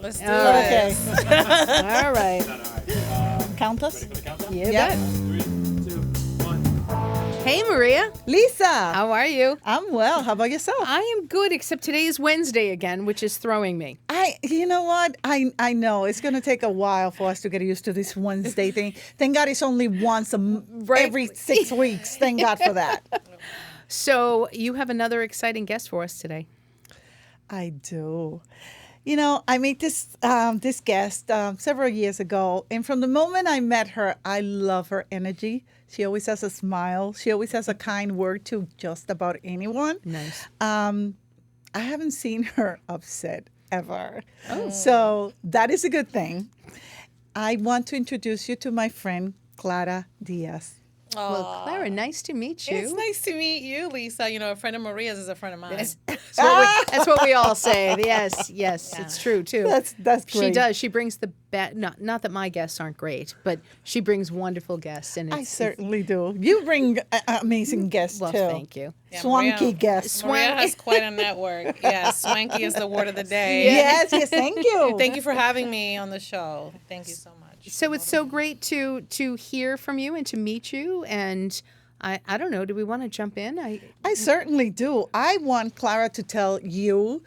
Let's do Okay. this. All right. Count us. Ready for the countdown? You Yeah. bet. 3, 2, 1. Hey, Maria. Lisa. How are you? I'm well. How about yourself? I am good, except today is Wednesday again, which is throwing me. You know what? I know it's going to take a while for us to get used to this Wednesday thing. Thank God it's only once Right. every 6 weeks. Thank God for that. So you have another exciting guest for us today. I do. You know, I made this guest several years ago, and from the moment I met her, I love her energy. She always has a smile. She always has a kind word to just about anyone. Nice. I haven't seen her upset ever. Oh. So that is a good thing. I want to introduce you to my friend, Clara Diaz. Well, Clara, nice to meet you. It's nice to meet you, Lisa. You know, a friend of Maria's is a friend of mine. That's what we all say. Yes, it's true too. That's great. She does. She brings the best. Not that my guests aren't great, but she brings wonderful guests, and I certainly do. You bring amazing guests well, too. thank you. Yeah, Swanky Maria- guests. Maria has quite a network. Yeah, swanky is the word of the day. Yes, thank you. Thank you for having me on the show. Thank you so much. So it's so great to hear from you and to meet you. And I don't know. Do we want to jump in? I certainly do. I want Clara to tell you,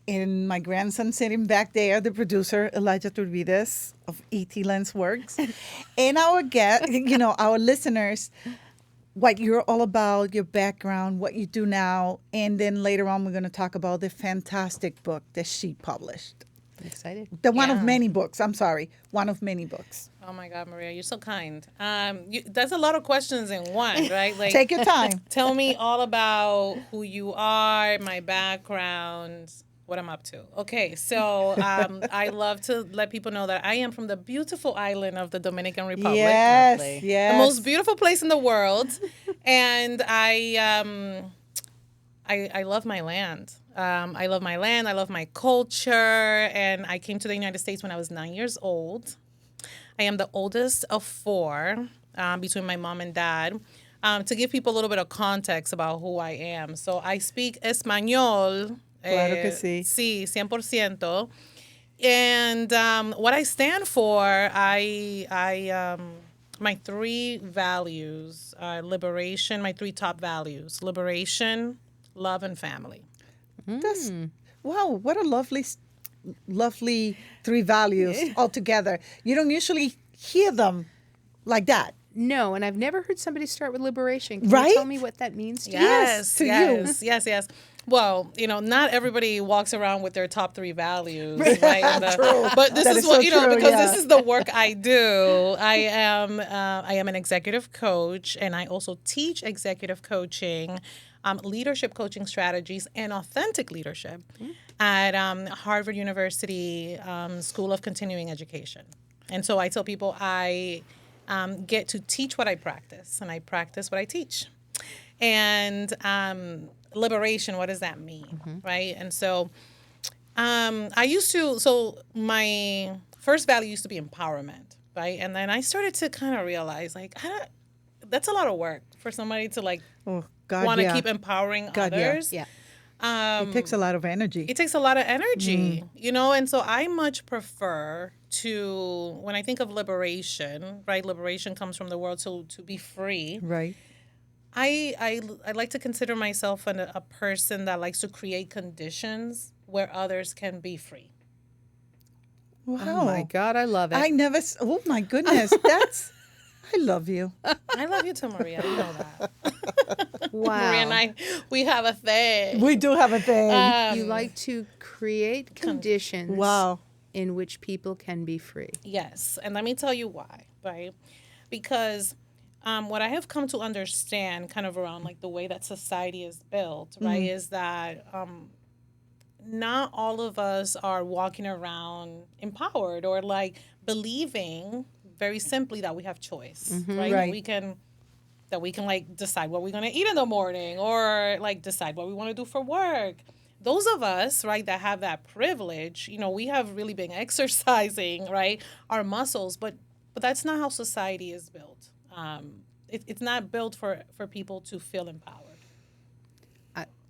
and my grandson sitting back there, the producer, Elijah Turbides of E.T. Lens Works, and our our listeners, what you're all about, your background, what you do now, and then later on we're going to talk about the fantastic book that she published. I'm excited. The one of Yeah. many books. I'm sorry, one of many books. Oh my God, Maria, you're so kind. That's a lot of questions in one, right? Like, Take your time. tell me all about who you are, my background, what I'm up to. Okay, so I love to let people know that I am from the beautiful island of the Dominican Republic. Yes, Lovely. yes. The most beautiful place in the world, and I love my land. I love my land. I love my culture, and I came to the United States when I was 9 years old. I am the oldest of four between my mom and dad. To give people a little bit of context about who I am, so I speak español. Claro que sí. Sí, 100%. And what I stand for, my three values are liberation, my three top values: liberation, love, and family. That's wow! What a lovely three values altogether. You don't usually hear them like that, No, and I've never heard somebody start with liberation. Can Right? you tell me what that means to you? Yes, to you. Yes. Well, not everybody walks around with their top three values, right? But this That is is what so true, because yeah. this is the work I do. I am an executive coach, and I also teach executive coaching, leadership coaching strategies, and authentic leadership at Harvard University School of Continuing Education. And so I tell people I get to teach what I practice, and I practice what I teach. And liberation, what does that mean, right? And so so my first value used to be empowerment, right? And then I started to kind of realize, that's a lot of work for somebody to Oh God, want to yeah. keep empowering God, yeah. others. Yeah. It takes a lot of energy. It takes a lot of energy, and so I much prefer to, when I think of liberation, right? Liberation comes from the word to be free. Right. I like to consider myself a person that likes to create conditions where others can be free. Wow. Oh my God, I love it. I never. Oh my goodness. I love you. I love you too, Maria. You know that. wow. Maria and I, we have a thing. We do have a thing. You like to create conditions Wow. in which people can be free. Yes, and let me tell you why, right? Because what I have come to understand kind of around the way that society is built, right, is that not all of us are walking around empowered or believing very simply that we have choice, right? Right. That we can decide what we're going to eat in the morning or decide what we want to do for work. Those of us, right, that have that privilege, we have really been exercising, right, our muscles, but that's not how society is built. It's not built for people to feel empowered.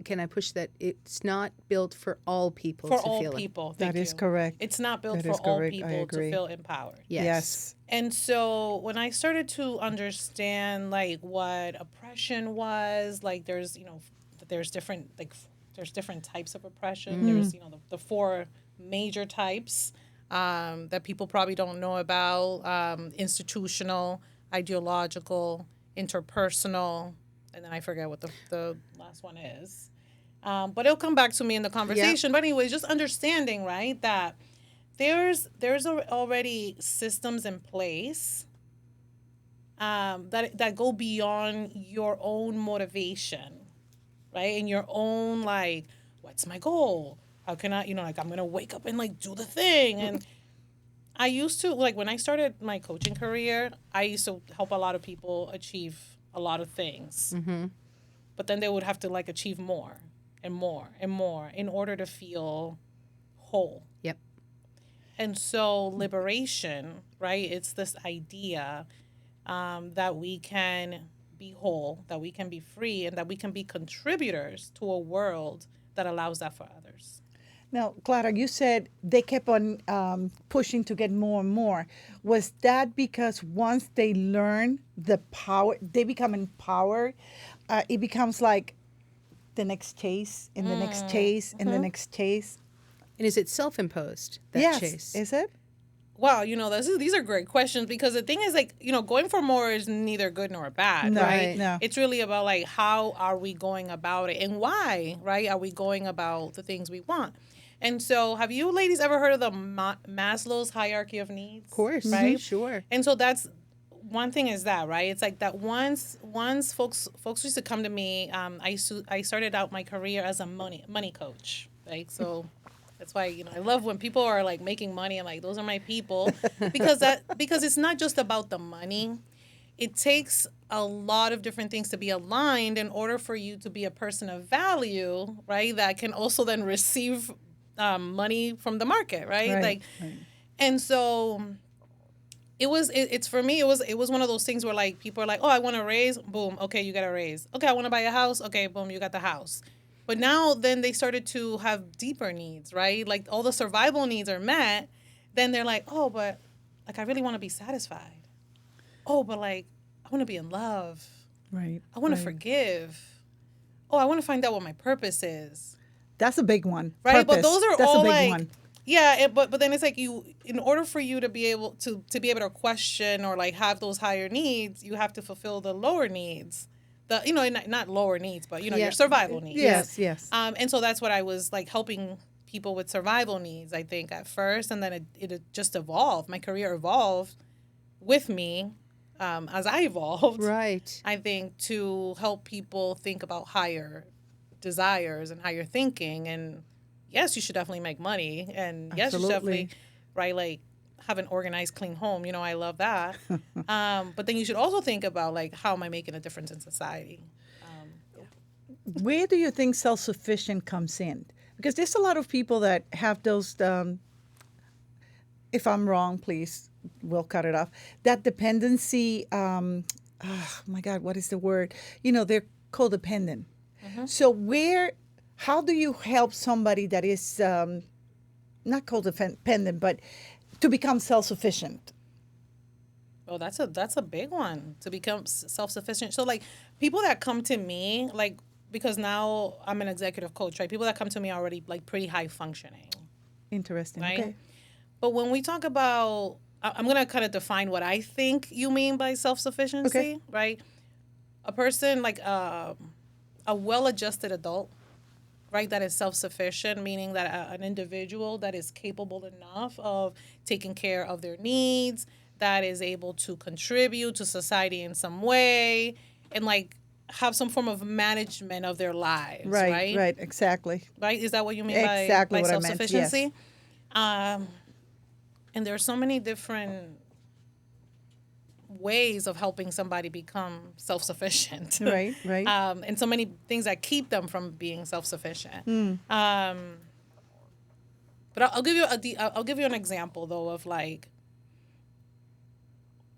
can I push that? It's not built for all people For to all feel it. people. That Thank is you. correct. It's not built That for is all correct. I people to agree. feel empowered. Yes. And so when I started to understand like what oppression was, like there's, there's different there's different types of oppression. There's, the four major types that people probably don't know about: institutional, ideological, interpersonal, and then I forget what the last one is. But it'll come back to me in the conversation. But anyways, just understanding, right, that there's already systems in place that go beyond your own motivation, right? And your own like, what's my goal? How can I, like I'm gonna wake up and like do the thing. And I used to like when I started my coaching career, I used to help a lot of people achieve a lot of things, but then they would have to like achieve more and more and more in order to feel whole. Yep. And so liberation, right? It's this idea that we can be whole, that we can be free, and that we can be contributors to a world that allows that for others. Now, Clara, you said they kept on pushing to get more and more. Was that because once they learn the power, they become empowered? It becomes like the next chase, and the next chase, and the next chase. And is it self-imposed, that Yes, chase? is it? Wow, these are great questions because the thing is like, going for more is neither good nor bad, No, right? no. It's really about like how are we going about it and why, right? Are we going about the things we want? And so have you ladies ever heard of the Maslow's hierarchy of needs? Of course. Right? Sure. And so that's one thing is that, right? It's like that once folks used to come to me, I started out my career as a money coach, right? So that's why, I love when people are like making money. I'm like, those are my people because it's not just about the money. It takes a lot of different things to be aligned in order for you to be a person of value, right? That can also then receive money from the market, right? And so it's for me, it was one of those things where like people are like, oh, I want a raise, boom, okay, you got a raise. Okay, I want to buy a house, okay, boom, you got the house. But now then they started to have deeper needs, right? Like all the survival needs are met. Then they're like, oh, but like I really want to be satisfied. Oh, but like I want to be in love. Right. I want to forgive. Oh, I want to find out what my purpose is. That's a big one. Right? Purpose. But those are That's all a big like one. yeah, but then it's like in order for you to be able to question or like have those higher needs, you have to fulfill the lower needs. Not lower needs, but your survival needs. Yes. And so that's what I was like helping people with survival needs, I think, at first, and then it just evolved. My career evolved with me as I evolved. Right. I think to help people think about higher desires and higher thinking. And yes, you should definitely make money, and yes, you should Absolutely. definitely like have an organized, clean home. I love that. But then you should also think about like how am I making a difference in society. Where do you think self-sufficient comes in? Because there's a lot of people that have those, if I'm wrong, please, we'll cut it off. That dependency, oh my God, what is the word? They're codependent. So how do you help somebody that is not codependent, but to become self-sufficient? Oh, that's a big one, to become self-sufficient. So like people that come to me, like, because now I'm an executive coach, right? People that come to me are already like pretty high functioning, Interesting. right? Okay. But when we talk about, I'm going to kind of define what I think you mean by self-sufficiency, Okay. right? A person like a well-adjusted adult, right, that is self-sufficient, meaning that an individual that is capable enough of taking care of their needs, that is able to contribute to society in some way, and like have some form of management of their lives, right? Right, exactly. Right? Is that what you mean Exactly by what I meant, self-sufficiency? And there are so many different ways of helping somebody become self-sufficient. Right. And so many things that keep them from being self-sufficient. But I'll give you an example though of like,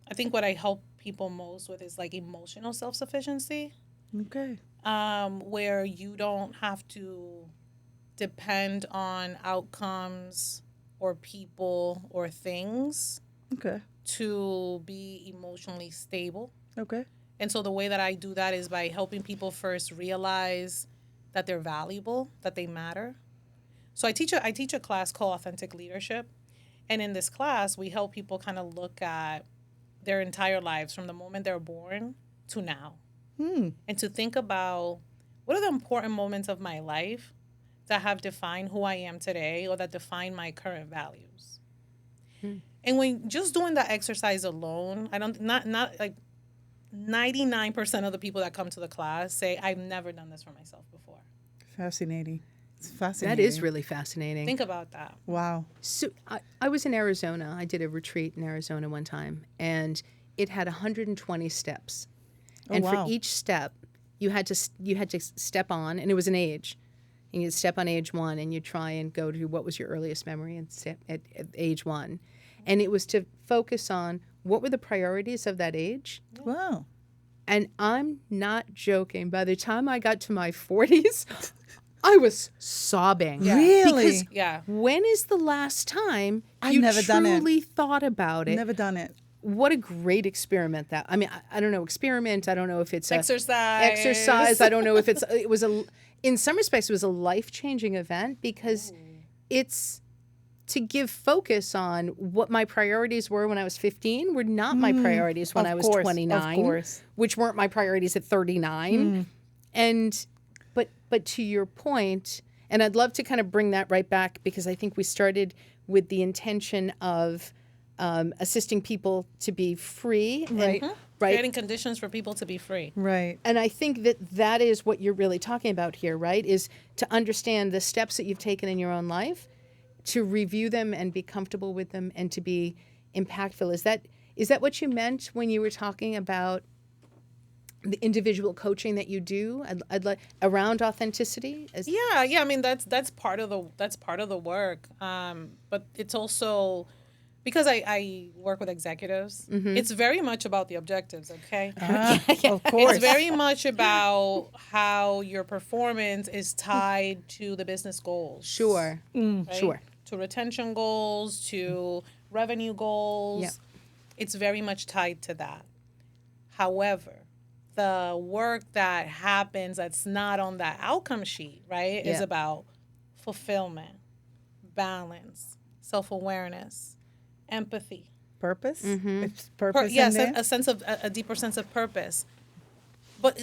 I think what I help people most with is like emotional self-sufficiency. Okay. where you don't have to depend on outcomes or people or things Okay. to be emotionally stable. Okay. And so the way that I do that is by helping people first realize that they're valuable, that they matter. So I teach a class called Authentic Leadership. And in this class, we help people kind of look at their entire lives from the moment they're born to now. And to think about what are the important moments of my life that have defined who I am today or that define my current values. And when just doing that exercise alone, I don't not like 99% of the people that come to the class say I've never done this for myself before. Fascinating. It's That fascinating. is really fascinating. Think about that. Wow. So I was in Arizona. I did a retreat in Arizona one time, and it had 120 steps. And wow. for each step, you had to step on, and it was an age. And you'd step on age 1, and you'd try and go to what was your earliest memory and step at age 1. And it was to focus on what were the priorities of that age. Wow. And I'm not joking. By the time I got to my 40s, I was sobbing. Really? Because Yeah. when is the last time I've you never done it. truly thought about it? Never done it. What a great experiment that. I mean, I don't know, experiment. I don't know if it's Exercise. I don't know if it was in some respects, it was a life-changing event because it's to give focus on what my priorities were when I was 15 were not my priorities when Of I was course, of 29, course. which weren't my priorities at 39. And but to your point, and I'd love to kind of bring that right back because I think we started with the intention of assisting people to be free, Right. and, right? Creating conditions for people to be free. Right. And I think that is what you're really talking about here, right? Is to understand the steps that you've taken in your own life, to review them and be comfortable with them, and to be impactful. Is that what you meant when you were talking about the individual coaching that you do? I'd like around authenticity. Yeah. I mean, that's part of the work. But it's also because I work with executives. It's very much about the objectives. Okay. Of course. It's very much about how your performance is tied to the business goals. Sure. Right? Sure. To retention goals, to revenue goals. Yep. It's very much tied to that. However, the work that happens that's not on that outcome sheet, right, is Yeah. about fulfillment, balance, self-awareness, empathy. Purpose. Mm-hmm. It's purpose. Yes, in there? a sense of a deeper sense of purpose. But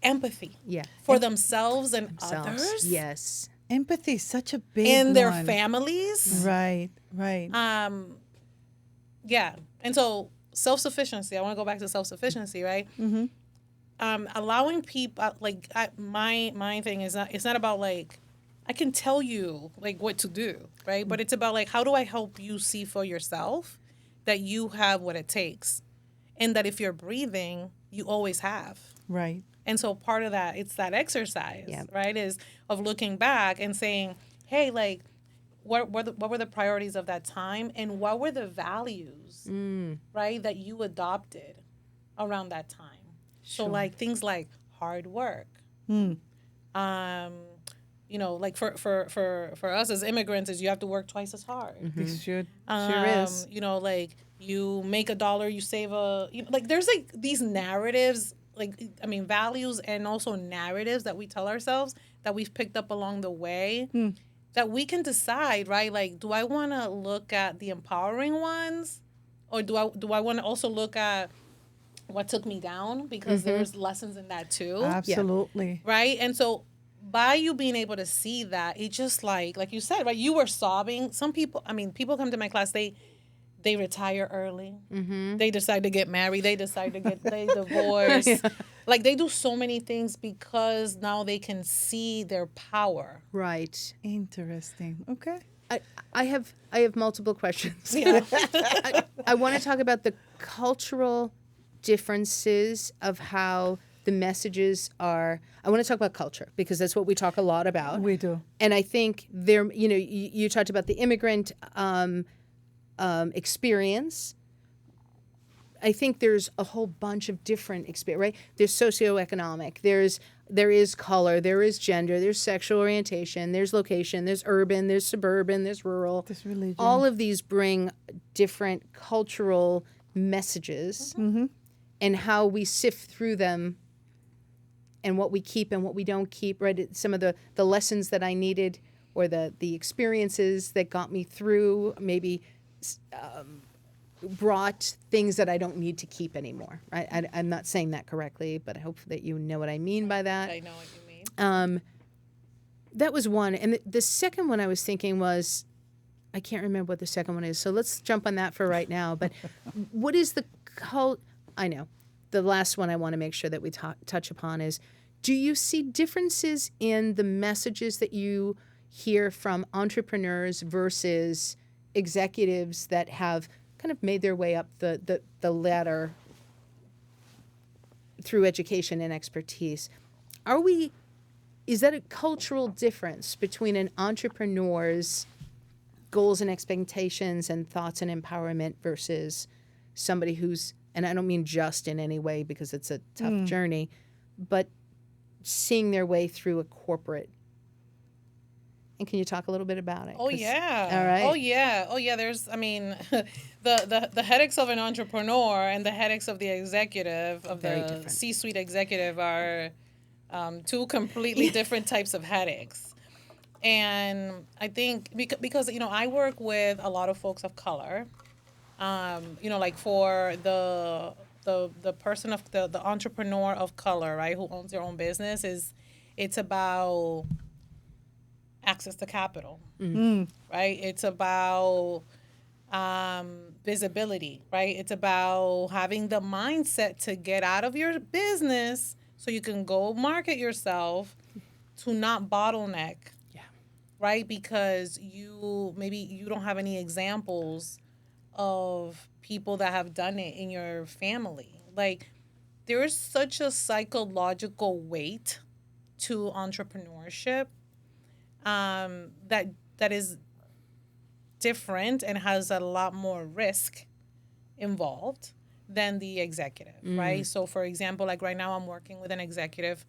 empathy Yeah. for themselves and Themselves. others Yes. Empathy is such a big and their one. families. Right. Right. Yeah. And so self-sufficiency, I want to go back to self-sufficiency, right? Mm-hmm. Allowing people, my thing is not, it's not about like, I can tell you like what to do, right? But it's about like, how do I help you see for yourself that you have what it takes? And that if you're breathing, you always have. Right. And so part of that, it's that exercise, Yeah. right? Is of looking back and saying, hey, like, what were the priorities of that time, and what were the values, right, that you adopted around that time? So like things like hard work, you know, like for us as immigrants, is you have to work twice as hard. It should. Sure is. You know, like you make $1, you save like there's like these narratives, like, I mean, values and also narratives that we tell ourselves that we've picked up along the way that we can decide, right? Like, do I want to look at the empowering ones, or do I want to also look at what took me down, because there's lessons in that too. Absolutely. Right? And so by you being able to see that, it just like you said, right? You were sobbing. Some people, I mean, people come to my class, they retire early. They decide to get married. They decide to they divorce. Like they do so many things because now they can see their power. Right. Interesting. Okay. I have multiple questions. Yeah. I want to talk about the cultural differences of how the messages are. I want to talk about culture because that's what we talk a lot about. We do. And I think there, you know, you talked about the immigrant experience. I think there's a whole bunch of different experience, right? There's socioeconomic. There's there is color, there is gender, there's sexual orientation, there's location, there's urban, there's suburban, there's rural. There's religion. All of these bring different cultural messages, and how we sift through them and what we keep and what we don't keep, right? Some of the lessons that I needed, or the experiences that got me through, maybe brought things that I don't need to keep anymore. Right? I'm not saying that correctly, but I hope that you know what I mean by that. I know what you mean. That was one. And the second one I was thinking was, I can't remember what the second one is, so let's jump on that for right now. But what is the I know. The last one I want to make sure that we touch upon is, do you see differences in the messages that you hear from entrepreneurs versus executives that have kind of made their way up the ladder through education and expertise? Is that a cultural difference between an entrepreneur's goals and expectations and thoughts and empowerment versus somebody who's, and I don't mean just in any way because it's a tough journey, but seeing their way through a corporate? And can you talk a little bit about it? Oh yeah. All right. Oh yeah. There's, I mean, the headaches of an entrepreneur and the headaches of the executive, of Very the different. C-suite executive, are two completely different types of headaches. And I think because I work with a lot of folks of color, like for the person of the entrepreneur of color, right, who owns their own business, it's about access to capital, right? It's about visibility, right? It's about having the mindset to get out of your business so you can go market yourself, to not bottleneck, right? Because maybe you don't have any examples of people that have done it in your family. Like, there is such a psychological weight to entrepreneurship that is different and has a lot more risk involved than the executive, right? So, for example, like right now I'm working with an executive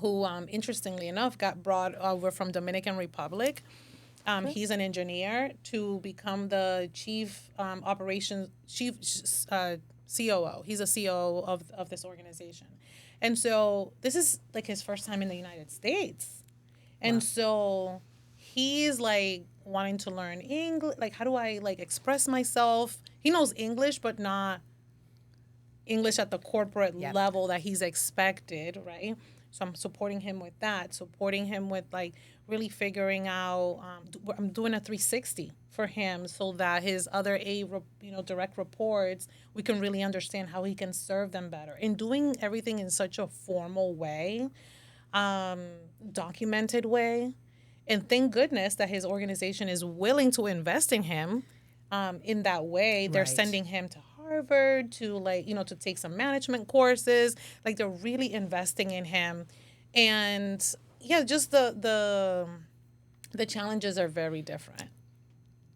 who, interestingly enough, got brought over from Dominican Republic. He's an engineer to become the chief COO. He's a COO of this organization. And so this is like his first time in the United States. And so he's like wanting to learn English. Like, how do I like express myself? He knows English, but not English at the corporate level that he's expected, right? So I'm supporting him with that, supporting him with like really figuring out, I'm doing a 360 for him so that his other direct reports, we can really understand how he can serve them better. And doing everything in such a formal way, documented way. And thank goodness that his organization is willing to invest in him in that way. They're sending him to Harvard to to take some management courses. Like, they're really investing in him. And yeah, just the challenges are very different.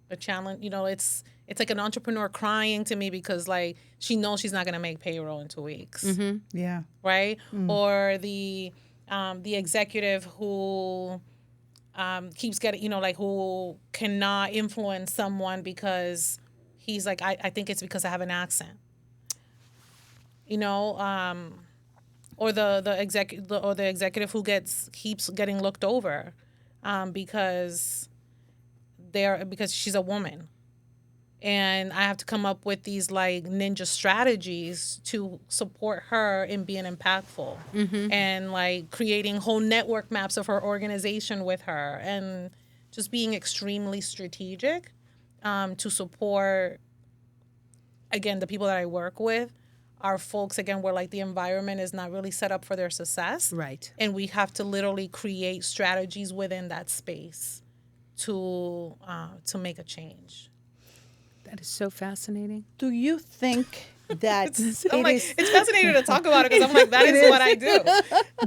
The challenge, it's like an entrepreneur crying to me because like she knows she's not going to make payroll in 2 weeks. Yeah. Right? Or the executive who keeps getting, who cannot influence someone because he's like, I think it's because I have an accent. Or the executive who keeps getting looked over because she's a woman. And I have to come up with these like ninja strategies to support her in being impactful and like creating whole network maps of her organization with her and just being extremely strategic to support, again, the people that I work with are folks, again, where like the environment is not really set up for their success. Right. And we have to literally create strategies within that space to make a change. That is so fascinating. Do you think that it's fascinating to talk about it because I'm like, that is what I do.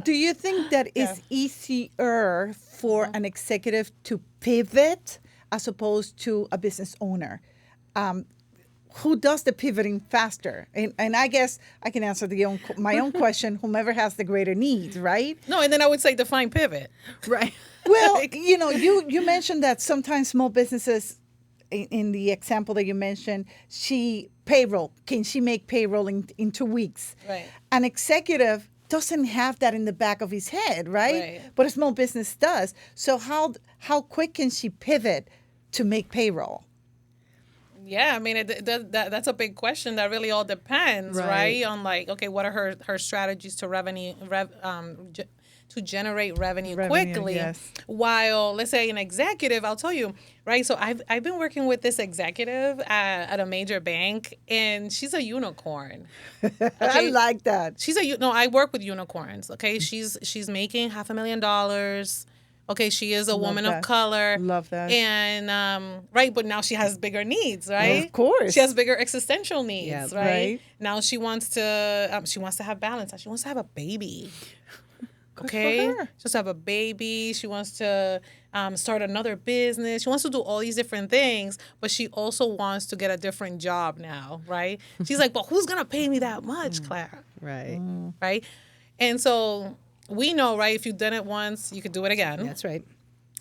Do you think that it's easier for an executive to pivot as opposed to a business owner? who does the pivoting faster? And I guess I can answer my own question, whomever has the greater needs, right? No, and then I would say define pivot. Right. Well, you mentioned that sometimes small businesses, in the example that you mentioned, can she make payroll in 2 weeks? Right. An executive doesn't have that in the back of his head, right? Right. But a small business does. So how quick can she pivot to make payroll? Yeah, I mean, that's a big question. That really all depends, Right. right? On like, okay, what are her strategies to to generate revenue quickly? Yes. While, let's say, an executive, I'll tell you, right? So I've been working with this executive at a major bank, and she's a unicorn. I like that. I work with unicorns. Okay, she's making $500,000. Okay, she is a woman of that. color. Love that. And right, but now she has bigger needs, right? Of course. She has bigger existential needs, Yeah. right? Right. Now she wants to have balance. She wants to have a baby. Okay, her. she wants to have a baby. She wants to start another business. She wants to do all these different things, but she also wants to get a different job now, right? She's like, but who's gonna pay me that much, Clara? Right. Right? And so we know, right? If you've done it once, you could do it again. That's right.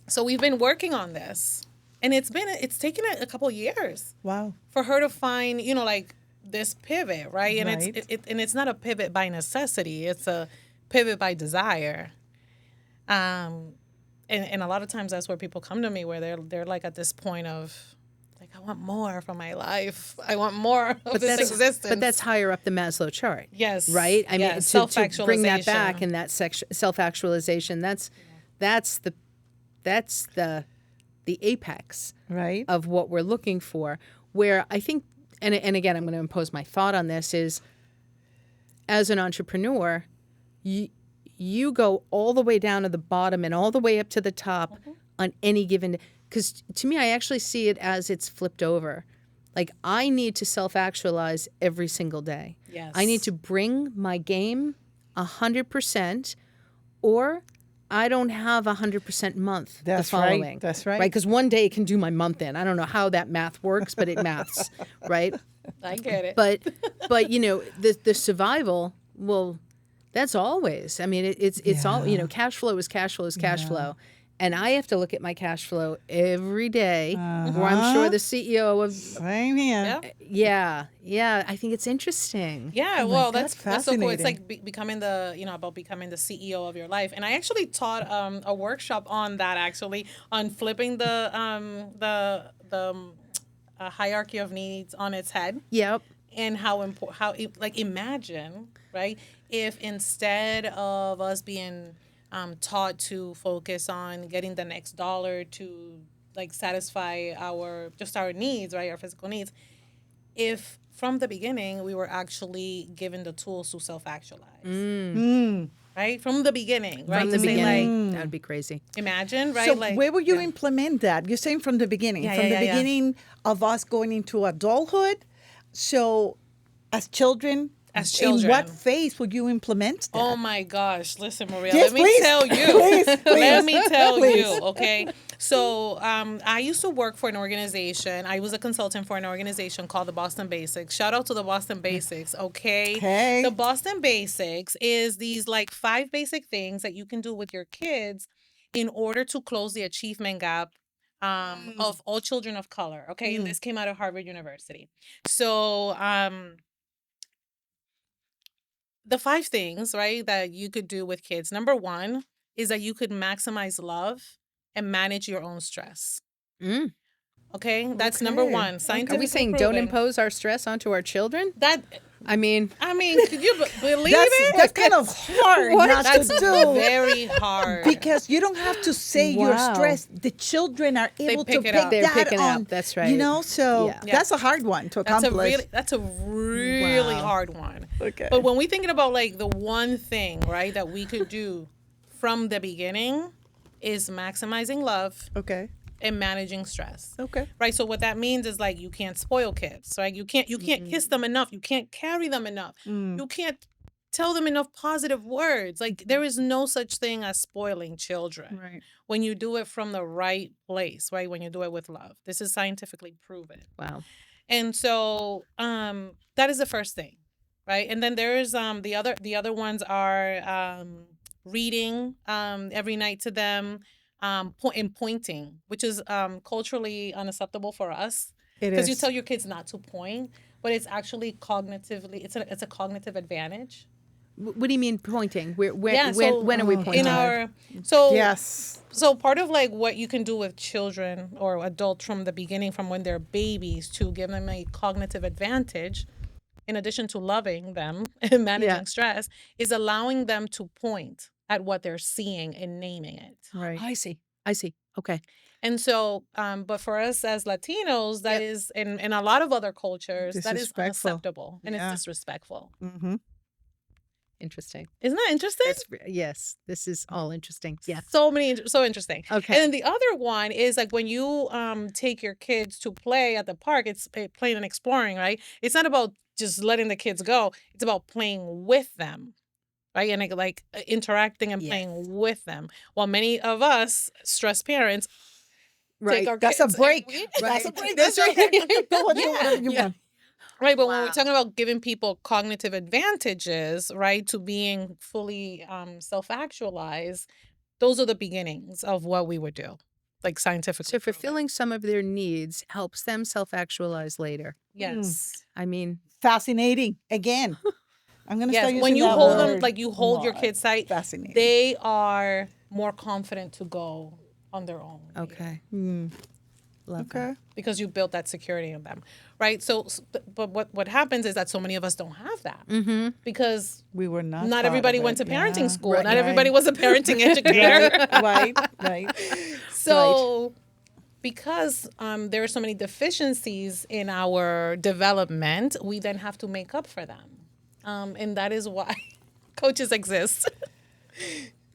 So we've been working on this, and it's taken a couple years Wow. for her to find, like this pivot, right? And Right. it's not a pivot by necessity; it's a pivot by desire. And a lot of times that's where people come to me, where they're like at this point of like, I want more from my life. I want more of this existence. But that's higher up the Maslow chart. Yes. Right? I mean, Yes. to bring that Self-actualization. back and that self-actualization, that's the apex Right. of what we're looking for. Where I think, and again, I'm going to impose my thought on this, is as an entrepreneur, you go all the way down to the bottom and all the way up to the top on any given, because to me, I actually see it as it's flipped over. Like, I need to self-actualize every single day. Yes. I need to bring my game 100%, or I don't have 100% month That's the right. following. That's right. Right, because one day it can do my month in. I don't know how that math works, but it maths, right? I get it. But the survival, well, that's always. I mean, it's all, cash flow is cash flow is cash flow. And I have to look at my cash flow every day, where I'm sure the CEO of, Same here. Yeah. yeah, I think it's interesting. Yeah, Oh my well, God, that's so cool. It's fascinating. like becoming about becoming the CEO of your life. And I actually taught a workshop on that, actually, on flipping the hierarchy of needs on its head, Yep. and imagine, right, if instead of us being taught to focus on getting the next dollar to like satisfy our needs, right, our physical needs, if from the beginning we were actually given the tools to self-actualize, right, from the beginning, right, From the to say, beginning, that would be crazy. imagine, right, So like where will you implement that? You're saying from the beginning, Yeah, from yeah, the yeah. beginning of us going into adulthood. So as children, As in what children. phase will you implement that? Oh my gosh! Listen, Maria. Yes, let me please. tell you. Please, Let please, me tell please. you. Okay. So I used to work for an organization. I was a consultant for an organization called the Boston Basics. Shout out to the Boston Basics. Okay. Hey. The Boston Basics is these like 5 basic things that you can do with your kids in order to close the achievement gap of all children of color. Okay. And this came out of Harvard University. So the 5 things, right, that you could do with kids. Number 1 is that you could maximize love and manage your own stress. Mm. Okay, that's number Okay. 1. Are Scientifically we saying don't proven. impose our stress onto our children? That? I mean, Could you believe That's it? that's kind of hard not That's to do. very hard. Because you don't have to say you're Wow. stressed. The children are able to pick pick it up. They're that picking on. up. That's right. You know, so Yeah. that's a hard one to accomplish. That's a really Wow. hard one. Okay. But when we thinking about like the one thing, right, that we could do from the beginning is maximizing love Okay. and managing stress. Okay. Right. So what that means is like you can't spoil kids, right? You can't kiss them enough. You can't carry them enough. You can't tell them enough positive words. Like there is no such thing as spoiling children Right. when you do it from the right place, right? When you do it with love. This is scientifically proven. wow. And so that is the first thing, right? And then there's the other ones are reading every night to them, and pointing, which is culturally unacceptable for us, It because you is. tell your kids not to point, but it's actually cognitively, it's a cognitive advantage. What do you mean pointing? Where, Yeah, so when are we Oh, pointing? in God. our so Yes. so part of like what you can do with children or adults from the beginning, from when they're babies, to give them a cognitive advantage, in addition to loving them and managing stress, is allowing them to point at what they're seeing and naming it. Right. I see. I see. Okay. And so, but for us as Latinos, that Yep. is, in a lot of other cultures, that is Disrespectful. unacceptable and it's Yeah. disrespectful. Mm-hmm. Interesting. Isn't that interesting? Yes. This is all interesting. Yes. So interesting. Okay. And then the other one is like when you take your kids to play at the park, it's playing and exploring, right? It's not about just letting the kids go. It's about playing with them, right? And like interacting and Yes. playing with them. While many of us stressed parents Right. take our That's kids a break. and That's a Right. break. That's right. Go and do Yeah. whatever you Yeah. want. right, but when we're Wow. talking about giving people cognitive advantages, right, to being fully self-actualized, those are the beginnings of what we would do, like scientifically. So proven. fulfilling some of their needs helps them self-actualize later. Yes. I mean, Fascinating. Again, I'm gonna Yes. start using When you that hold them, word like you a hold your lot. kids tight, Fascinating. they are more confident to go on their own. okay. Mm. Love that. Okay. Because you built that security in them, right? So, but what happens is that so many of us don't have that, Mm-hmm. because We were not. not taught everybody of went to it. parenting Yeah. school. Right. Not everybody Right. was a parenting educator. Right. So, because there are so many deficiencies in our development, we then have to make up for them, and that is why coaches exist.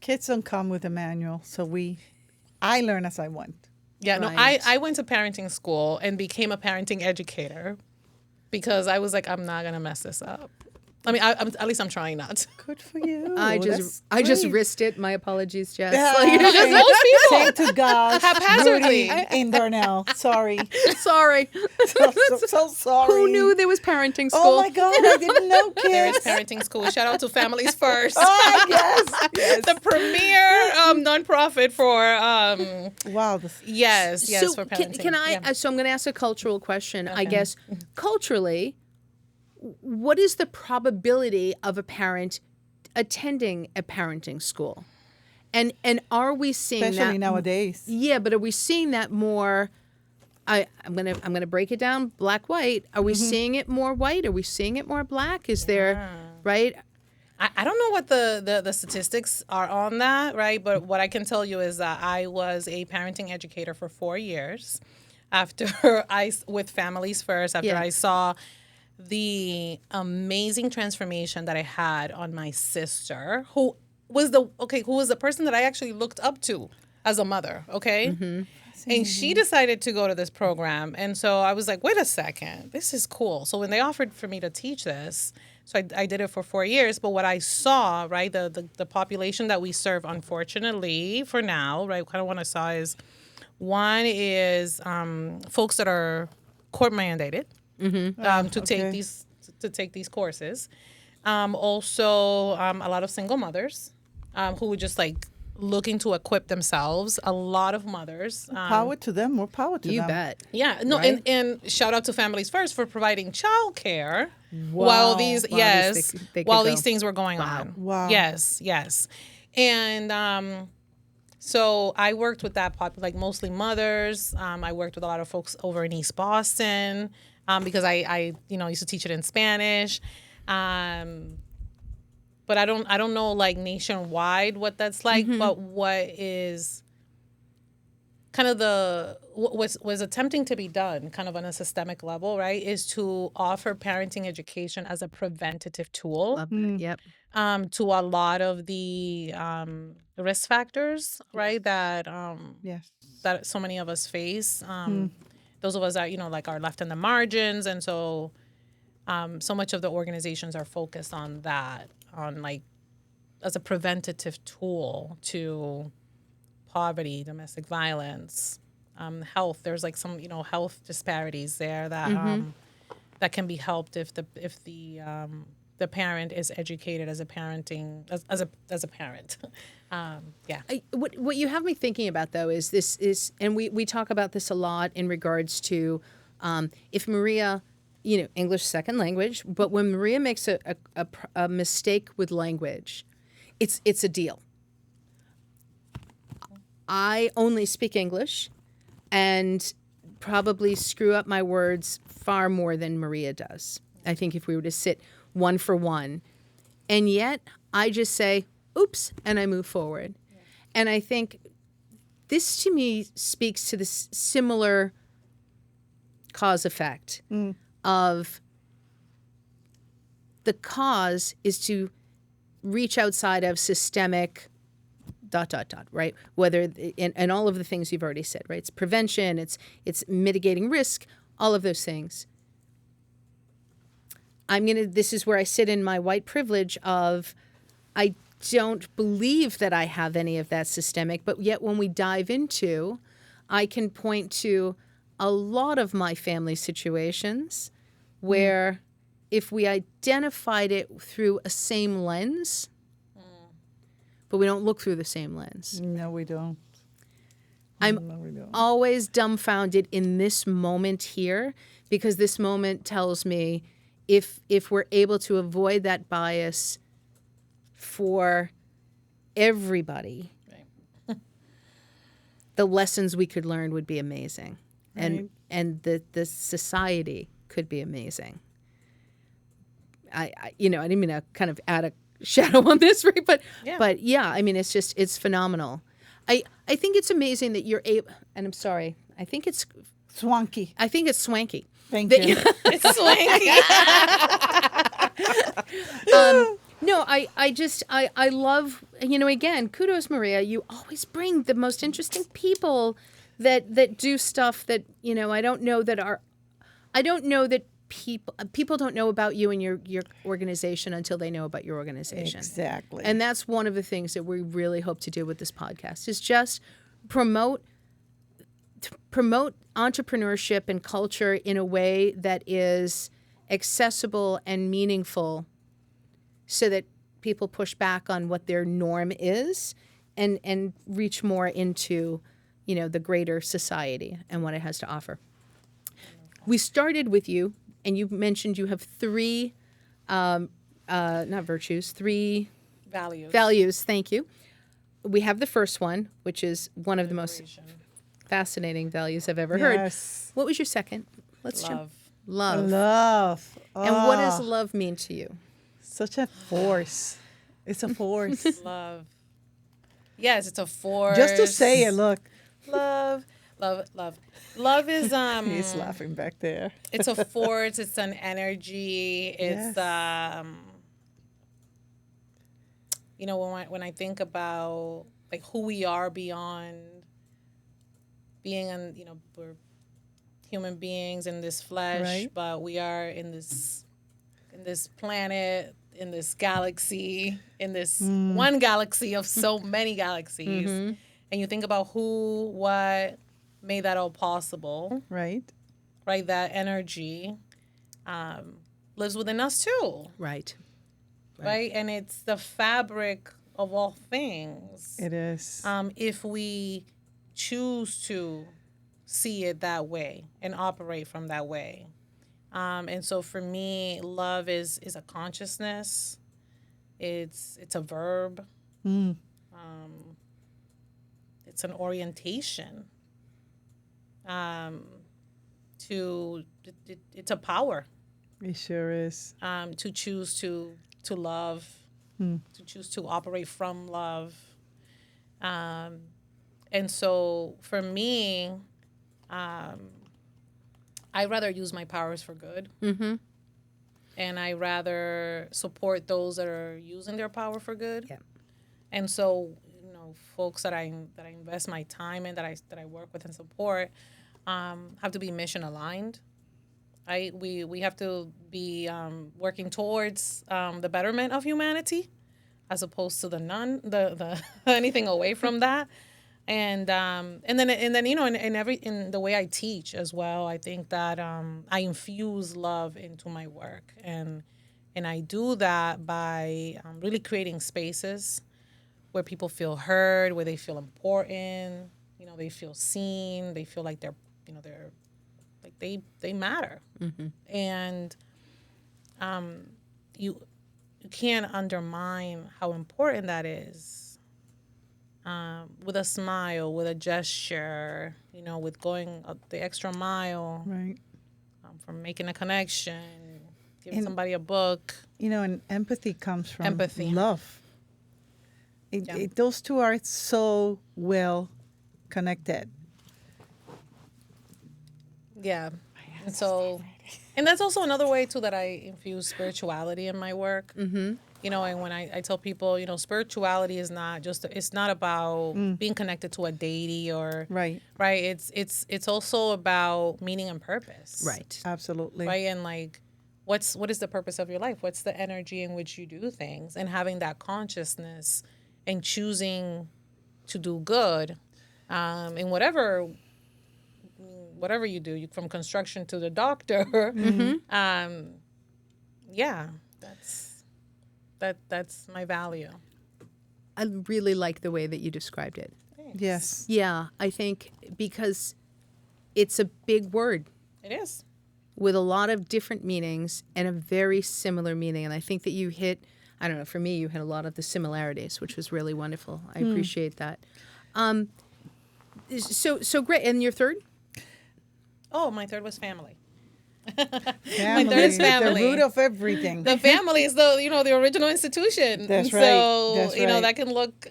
Kids don't come with a manual, so I learn as I went. Yeah, no, Right. I went to parenting school and became a parenting educator because I was like, I'm not gonna mess this up. I mean, at least I'm trying not to. Good for you. I That's just great. risked it. My apologies, Jess. Yeah, Like, thank- Most people Thank to God, haphazardly. Rudy in Darnell. Sorry. sorry. So sorry. Who knew there was parenting school? Oh my God, I didn't know, There is kids. parenting school. Shout out to Families First, Oh, yes. the premier nonprofit for Wow. This, yes So for parenting. can I? Yeah. So I'm going to ask a cultural question. I Okay. guess culturally, what is the probability of a parent attending a parenting school? And are we seeing especially that nowadays. Yeah, but are we seeing that more? I'm gonna break it down black white. Are we seeing it more white? Are we seeing it more black? Is there right? I don't know what the statistics are on that, right? But what I can tell you is that I was a parenting educator for 4 years after with Families First, after Yeah. I saw the amazing transformation that I had on my sister, who was the person that I actually looked up to as a mother, okay? And she decided to go to this program. And so I was like, wait a second, this is cool. So when they offered for me to teach this, so I did it for 4 years. But what I saw, right, the population that we serve, unfortunately, for now, right, kind of what I saw is, one is folks that are court mandated to take these courses. Also, a lot of single mothers who were just like looking to equip themselves. A lot of mothers. Power to them. More power to You them. bet. Yeah, no, Right? and shout out to Families First for providing childcare Wow. while these While yes they could while go. these things were going on. Wow. Yes, and so I worked with that like mostly mothers. I worked with a lot of folks over in East Boston because I used to teach it in Spanish. But I don't know like nationwide what that's like. But what is kind of what was attempting to be done kind of on a systemic level, right, is to offer parenting education as a preventative tool Love that. Yep. to a lot of the risk factors, right, that Yes. that so many of us face. Those of us that like are left in the margins, and so so much of the organizations are focused on that, on like as a preventative tool to poverty, domestic violence, health. There's like some health disparities there that that can be helped if the parent is educated as a parenting as a parent. Yeah. What you have me thinking about though is and we talk about this a lot in regards to if Maria, English second language, but when Maria makes a mistake with language, it's a deal. I only speak English and probably screw up my words far more than Maria does. I think if we were to sit one for one, and yet I just say, oops, and I move forward. Yeah. And I think this to me speaks to this similar cause effect of the cause is to reach outside of systemic ... right? Whether and all of the things you've already said, right? It's prevention, it's mitigating risk, all of those things. This is where I sit in my white privilege of I don't believe that I have any of that systemic, but yet when we dive into, I can point to a lot of my family situations where if we identified it through a same lens, but we don't look through the same lens. No, we don't. I'm always dumbfounded in this moment here because this moment tells me if we're able to avoid that bias for everybody, right. The lessons we could learn would be amazing. Right. And the society could be amazing. I didn't mean to kind of add a shadow on this, right? But yeah, I mean, it's phenomenal. I think it's amazing that you're able, and I'm sorry, I think it's swanky. I think it's swanky. Thank you. It's swanky. No, I love, again, kudos, Maria. You always bring the most interesting people that do stuff that, I don't know that people don't know about you and your organization until they know about your organization. Exactly. And that's one of the things that we really hope to do with this podcast is just promote entrepreneurship and culture in a way that is accessible and meaningful so that people push back on what their norm is and reach more into, the greater society and what it has to offer. We started with you, and you mentioned you have three, not virtues, three values. Thank you. We have the first one, which is one of the most fascinating values I've ever heard. What was your second? Love. Love. And what does love mean to you? Such a force. It's a force. Love. Yes, it's a force. Just to say it, look. Love is He's laughing back there. It's a force, it's an energy, it's when I think about like who we are beyond being we're human beings in this flesh, right. But we are in this planet, in this galaxy, in this one galaxy of so many galaxies. Mm-hmm. And you think about who, what made that all possible. Right. Right, that energy lives within us too. Right. Right, and it's the fabric of all things. It is. If we choose to see it that way and operate from that way. And so for me, love is a consciousness. It's a verb. It's an orientation. It's a power. It sure is. To choose to love, to choose to operate from love. And so for me, I rather use my powers for good. Mm-hmm. And I rather support those that are using their power for good. Yeah. And so, folks that I invest my time in, that I work with and support, have to be mission aligned. We have to be working towards the betterment of humanity, as opposed to the anything away from that. And then in the way I teach as well, I think that I infuse love into my work, and I do that by really creating spaces where people feel heard, where they feel important, they feel seen, they feel like they're like they matter. And you you can't undermine how important that is. With a smile, with a gesture, with going the extra mile, Right. from making a connection, giving And- somebody a book. And empathy comes from Empathy. love. Yeah. Those two are so well connected. Yeah. And that's also another way too that I infuse spirituality in my work. Mm-hmm. And when I tell people, spirituality is it's not about being connected to a deity or Right. right. It's also about meaning and purpose. Right. Absolutely. Right. And like, what is the purpose of your life? What's the energy in which you do things, and having that consciousness and choosing to do good, in whatever you do, from construction to the doctor. Yeah, that's my value. I really like the way that you described it. Yes. Yeah, I think because it's a big word It is. with a lot of different meanings and a very similar meaning. And I think that you hit, I don't know, for me, you hit a lot of the similarities, which was really wonderful. I appreciate that. So great. And your third? Oh, my third was family. Family, third is family. the root of everything. The family is the original institution. That's So, right. That's right. that can look,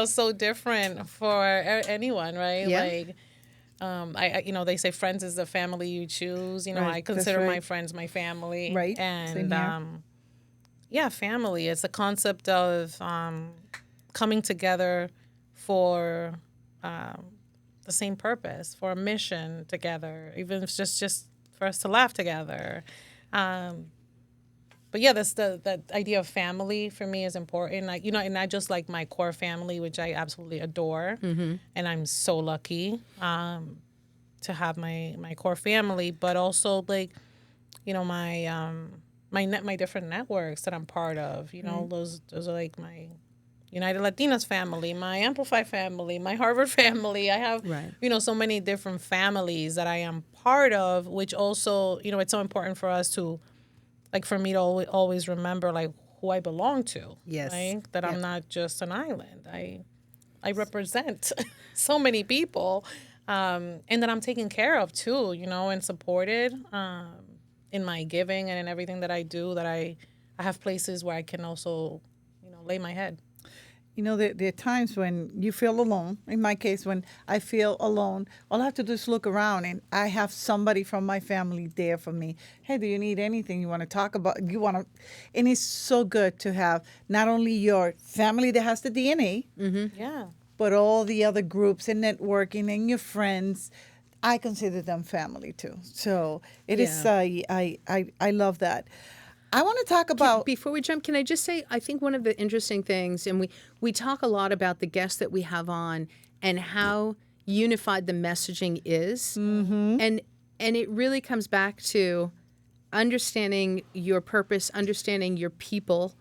so different for anyone, right? Yeah. Like, they say friends is the family you choose. Right. I That's consider my right. friends my family. Right. Same And, here. yeah, family. It's a concept of coming together for the same purpose, for a mission together, even if it's just for us to laugh together. But yeah, that's that idea of family for me is important. Like, and not just like my core family, which I absolutely adore, and I'm so lucky to have my core family, but also like, my different networks that I'm part of. Those are like my United Latinas family, my Amplify family, my Harvard family. I have, Right. So many different families that I am part of, which also, it's so important for us to, like, for me to always remember, like, who I belong to. Yes. Right? That Yep. I'm not just an island. I represent so many people, and that I'm taken care of too, and supported in my giving and in everything that I do, that I have places where I can also, lay my head. There are times when you feel alone. In my case, when I feel alone, all I have to do is look around, and I have somebody from my family there for me. Hey, do you need anything? You want to talk about? And it's so good to have not only your family that has the DNA, Yeah. but all the other groups and networking and your friends. I consider them family too. So it is. I love that. I want to talk about. Before we jump, can I just say, I think one of the interesting things, and we talk a lot about the guests that we have on and how unified the messaging is. And it really comes back to understanding your purpose, understanding your people,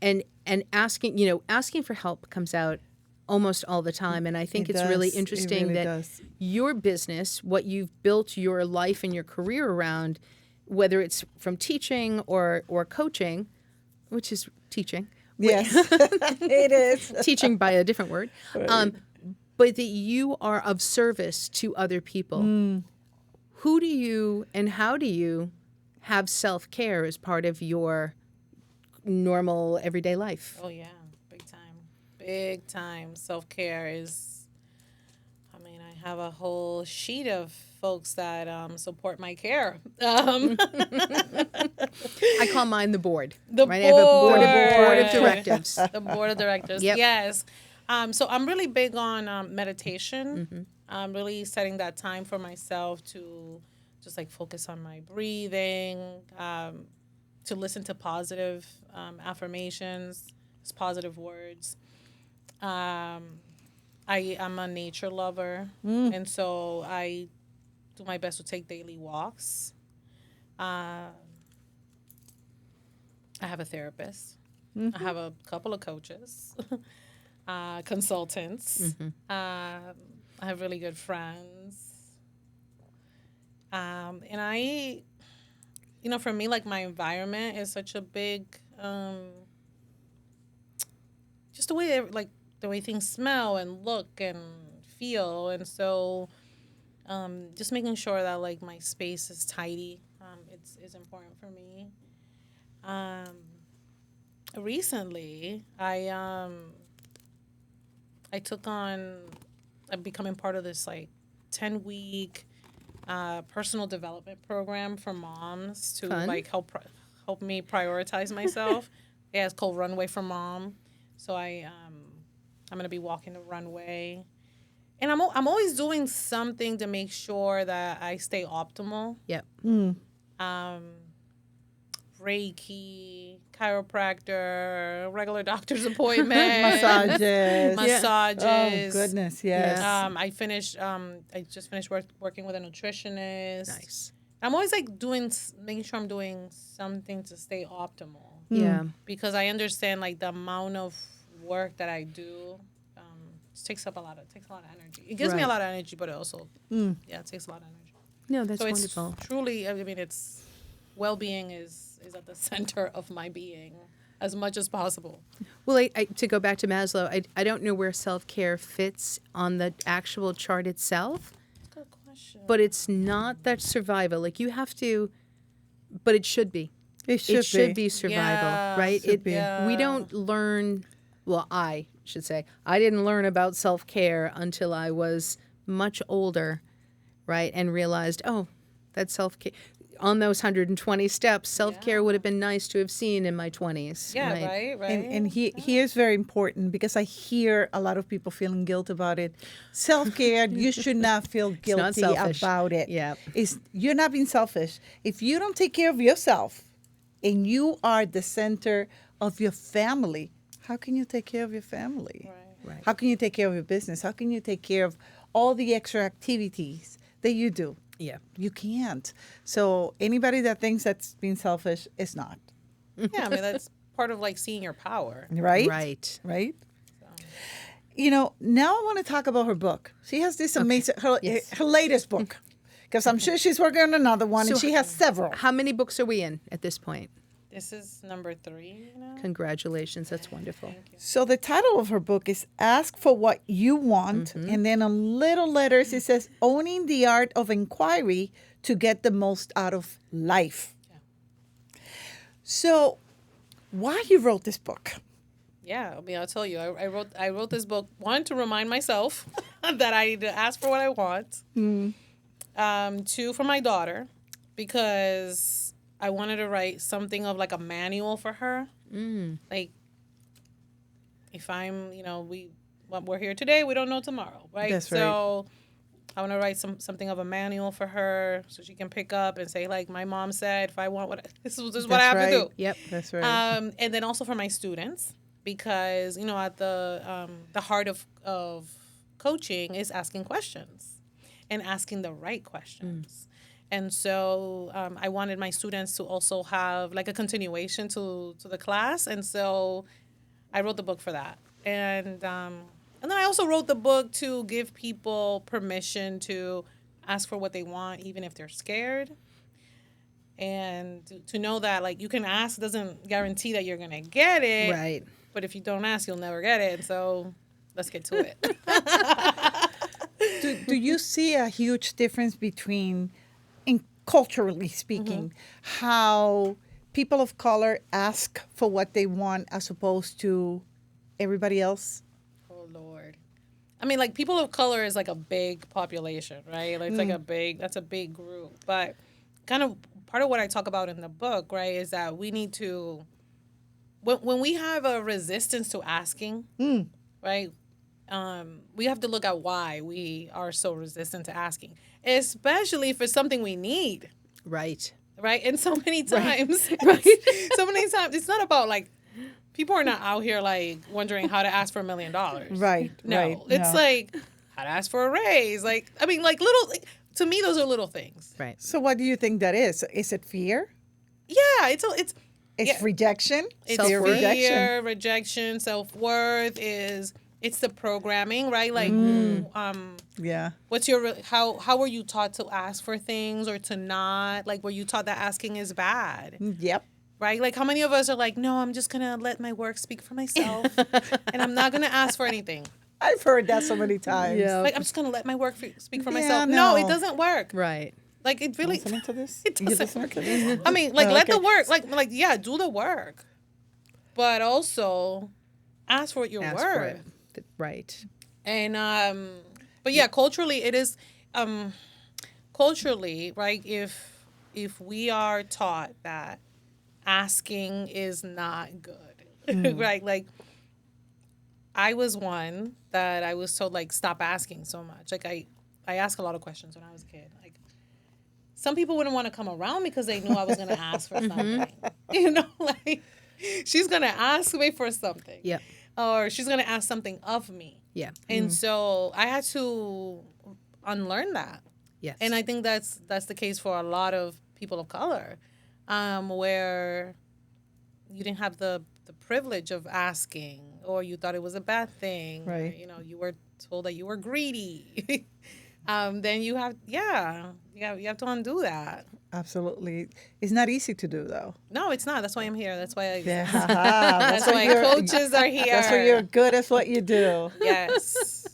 and asking for help comes out almost all the time. And I think It it's really does. It interesting really that does. your business, what you've built your life and your career around, whether it's from teaching or coaching, which is teaching. Yes, it is. Teaching by a different word. But that you are of service to other people. Who do you and how do you have self-care as part of your normal everyday life? Oh yeah, big time. Big time. Self-care is, I have a whole sheet of folks that support my care. I call mine the board. The right? I have a board board. of directives. The board of directors. Yep. Yes. So I'm really big on meditation. I'm really setting that time for myself to just like focus on my breathing, to listen to positive affirmations, positive words. I am a nature lover, and so I do my best to take daily walks. Uh, I have a therapist. I have a couple of coaches, consultants. I have really good friends. And I, for me, like my environment is such a big, just like the way things smell and look and feel. And so just making sure that like my space is tidy, it's important for me. Recently, I took on becoming part of this like 10-week personal development program for moms to Fun. like help me prioritize myself. Yeah, it's called Runway for Mom. So I'm gonna be walking the runway, and I'm always doing something to make sure that I stay optimal. Yep. Reiki, chiropractor, regular doctor's appointment, Massages. massages. Oh, goodness, yes. I just finished working with a nutritionist. Nice. I'm always like making sure I'm doing something to stay optimal, Yeah. because I understand like the amount of work that I do. It takes a lot of energy. It gives me a Right. lot of energy, but it also, it takes a lot of energy. No, that's So wonderful. it's truly, I mean, it's well-being is at the center of my being as much as possible. Well, to go back to Maslow, I don't know where self-care fits on the actual chart itself, Good question. but it's not that survival. Like you have to, but it should be. It should be. be survival, Yeah, right? should be. We don't learn, well, I should say, I didn't learn about self-care until I was much older, right? And realized, oh, that's self-care. On those 120 steps, self-care would have been nice to have seen in my 20s. Yeah, right. And here's very important because I hear a lot of people feeling guilt about it. Self-care, you should not feel not guilty selfish. about it. Yeah. You're not being selfish. If you don't take care of yourself and you are the center of your family, how can you take care of your family? Right. How can you take care of your business? How can you take care of all the extra activities that you do? Yeah. You can't. So anybody that thinks that's being selfish is not. Yeah, I mean, that's part of like seeing your power. Right? Right. Right? Now I want to talk about her book. She has this amazing, Yes. her latest book. Because I'm sure she's working on another one and So she has several. How many books are we in at this point? This is number 3 now. Congratulations. That's wonderful. So the title of her book is Ask for What You Want. And then in little letters it says Owning the Art of Inquiry to Get the Most Out of Life. So why you wrote this book? Yeah, I mean, I'll tell you, I wrote this book, one, to remind myself that I need to ask for what I want. 2, for my daughter, because I wanted to write something of like a manual for her. Like, if I'm, we're here today, we don't know tomorrow, right? That's right. So I want to write something of a manual for her so she can pick up and say, like, my mom said, if I want this is what I have to do. Yep. That's right. And then also for my students, because at the heart of coaching is asking questions and asking the right questions. And so I wanted my students to also have like a continuation to the class, and so I wrote the book for that. And then I also wrote the book to give people permission to ask for what they want, even if they're scared. And to know that like you can ask doesn't guarantee that you're gonna get it. Right. But if you don't ask, you'll never get it. So let's get to it. do you see a huge difference between, culturally speaking, how people of color ask for what they want as opposed to everybody else? Oh Lord. I mean, like people of color is like a big population, right? Like, it's like that's a big group. But kind of part of what I talk about in the book, right, is that we need to, when we have a resistance to asking, right, we have to look at why we are so resistant to asking, especially for something we need, Right. right? And so many times, Right. so many times, it's not about like people are not out here like wondering how to ask for $1 million. Right, No, right, it's no. like how to ask for a raise. Like, I mean, like little, to me, those are little things. Right. So what do you think that is? Is it fear? Yeah, it's It's yeah. rejection? It's Self-worth. fear, rejection, self-worth it's the programming, right? Like, Yeah. what's your how were you taught to ask for things or to not? Like, were you taught that asking is bad? Yep. Right? Like, how many of us are like, no, I'm just gonna let my work speak for myself, and I'm not gonna ask for anything. I've heard that so many times. Yeah. Like, I'm just gonna let my work speak for Yeah, myself. no. No, it doesn't work. Right. Like, it really. Listening to this? It You doesn't listening work. to this? I mean, like, Oh, let the okay. work, like, yeah, do the work, but also ask for what you're Ask for worth. it. Right. And but yeah, culturally it is culturally, right? If we are taught that asking is not good, right? Like, I was one that I was told, like, stop asking so much. Like, I asked a lot of questions when I was a kid. Like, some people wouldn't want to come around because they knew I was going to ask for something. You know, like, she's going to ask me for something. Yep. Or she's going to ask something of me. Yeah. And so I had to unlearn that. Yes. And I think that's the case for a lot of people of color, where you didn't have the privilege of asking, or you thought it was a bad thing. Right. Or, you know, you were told that you were greedy. Then you have to undo that. Absolutely. It's not easy to do, though. No, it's not. That's why I'm here. That's why Yeah. that's why coaches are here. That's why you're good at what you do. Yes.